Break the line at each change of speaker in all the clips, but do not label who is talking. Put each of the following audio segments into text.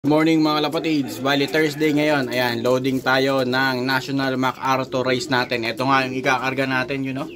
Good morning mga kapatids, bali Thursday ngayon, ayan, loading tayo ng National MacArthur Race natin. Ito nga yung ikakarga natin, you know.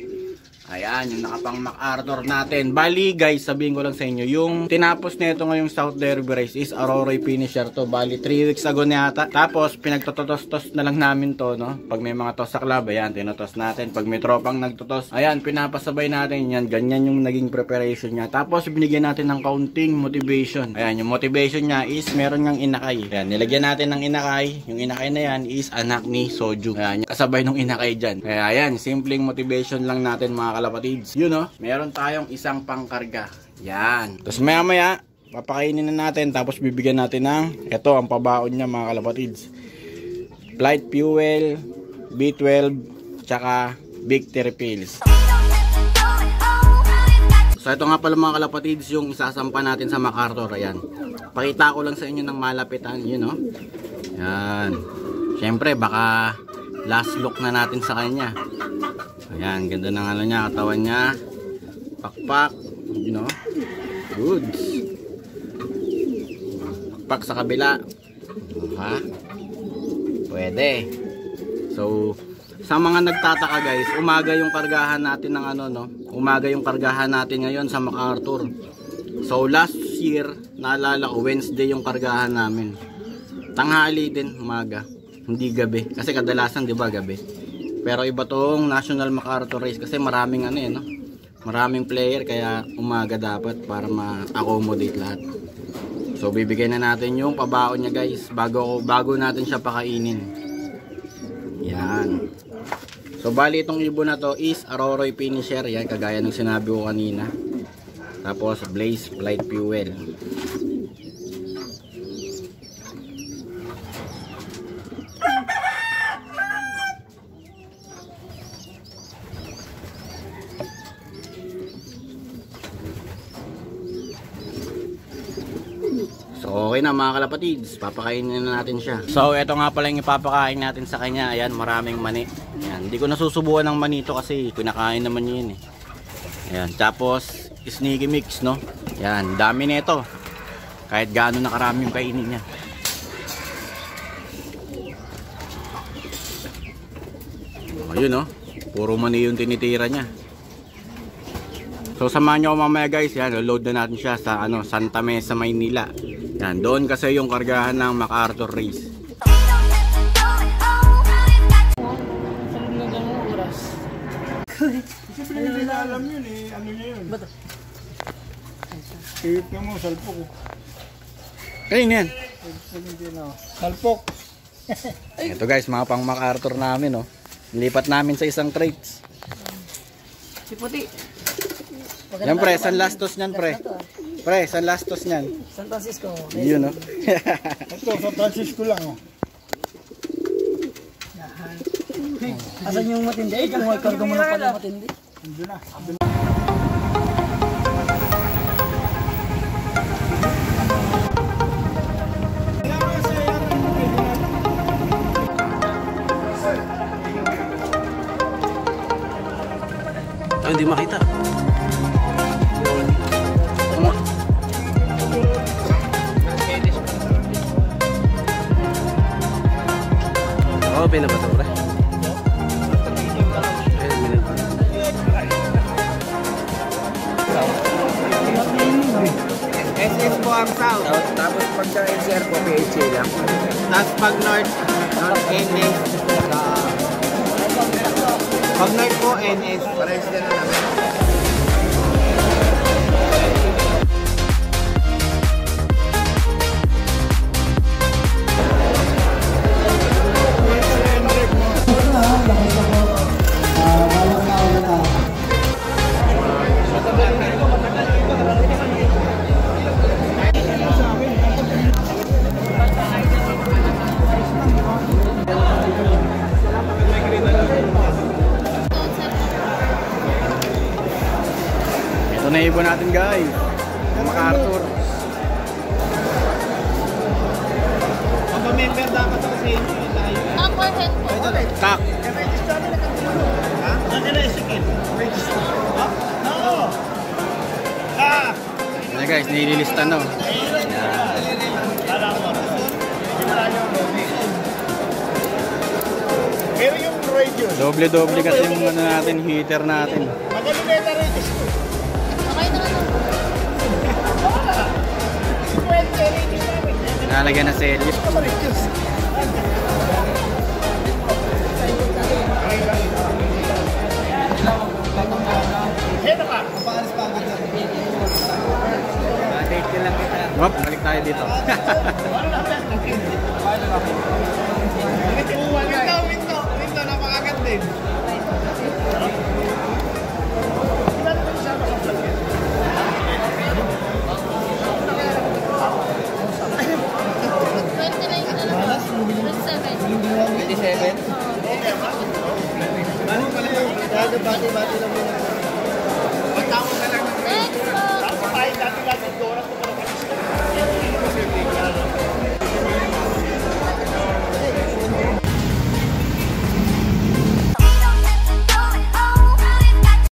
Ayan, yung nakapang MacArthur natin. Bali guys, sabihin ko lang sa inyo, yung tinapos nito ngayong South Derby Race is Aurora finisher to. Bali 3 weeks ago na yata. Tapos pinagtotos-tos na lang namin to, no. Pag may mga tos sa club, ayan, tinotos natin. Pag may tropang nagtotos, ayan, pinapasabay natin yan. Ganyan yung naging preparation niya. Tapos binigyan natin ng kaunting motivation. Ayan, yung motivation niya is meron ngang inakay. Ayan, nilagyan natin ng inakay. Yung inakay na yan is anak ni Soju. Ayan, kasabay nung inakay dyan. Kaya ayan, simpleng motivation lang natin mga kalapatids. Yun know, meron tayong isang pangkarga. Yan. Tapos maya maya, papakainin na natin. Tapos bibigyan natin ng, ito ang pabaon niya mga kalapatids. Flight fuel, B12, tsaka victory pills. So ito nga pala mga kalapatids yung isasampa natin sa MacArthur. Ayan. Pakita ko lang sa inyo ng malapitan. Yun know. Yan. Siyempre baka last look na natin sa kanya. Ayan, ganda ng ano niya, katawan niya. Pakpak, you know. Goods. Pakpak sa kabila. Ha? Pwede. So, sa mga nagtataka guys, umaga yung kargahan natin ng ano, no? Umaga yung kargahan natin ngayon sa MacArthur. So, last year, naalala ko, Wednesday yung kargahan namin. Tanghali din, umaga. Hindi gabi. Kasi kadalasan, di ba, gabi. Pero iba tong National MacArthur Race kasi maraming ano no? Maraming player kaya umaga dapat para ma-accommodate lahat. So bibigyan na natin yung pabaon niya guys bago natin siya pakainin. Yan. So bali itong ibon na to is Aurora finisher, yan kagaya ng sinabi ko kanina. Tapos Blaze flight fuel. So okay na mga kalapatids, papakainin na natin siya. So ito nga pala yung ipapakain natin sa kanya. Ayan, maraming mani. Ayan, hindi ko nasusubukan ng manito kasi pinakain naman niya yun eh. Ayan, tapos sneaky mix no. Ayan, dami nito. Kahit gaano na karami yung kainin niya. Ayun no, puro mani yung tinitira niya. So samahan nyo ako mamaya guys, yan, load na natin siya sa ano, Santa Mesa, Maynila. Yan, doon kasi yung kargahan ng MacArthur Race.
Hindi na alam yun eh, ano niya yun? Ba't? Hihip na mo, salpok.
Kain yan.
Salpok.
Ito guys, mga pang MacArthur namin oh. Nilipat namin sa isang crates.
Si Puti.
Yan pre, San Lastos niyan pre. Pre, San Lastos niyan.
San Francisco.
Yun oh.
Ito, San Francisco lang oh.
Asan yung matindi? Kung may karga mo na pala yung matindi.
Hindi na.
Ay, hindi makita. Oh, pinabato pre.
SS po ang south. Tapos pagka NCR po, PHA lang. Tapos pag north NS. Pag north po, NS. Parehas na naman.
Ito na ibon natin guys. MacArthur.
Member dapat ako sa inyo.
Overhead po.
Kak. Ayan guys, nililista no. Ayan. Doble-doble kasi yung ano natin, heater natin.
Magaluleta rin ito.
Nalagyan na series.
Date ko lang kita.
Hop, balik tayo dito.
Window, napakagat din.
Bati-bati lang muna.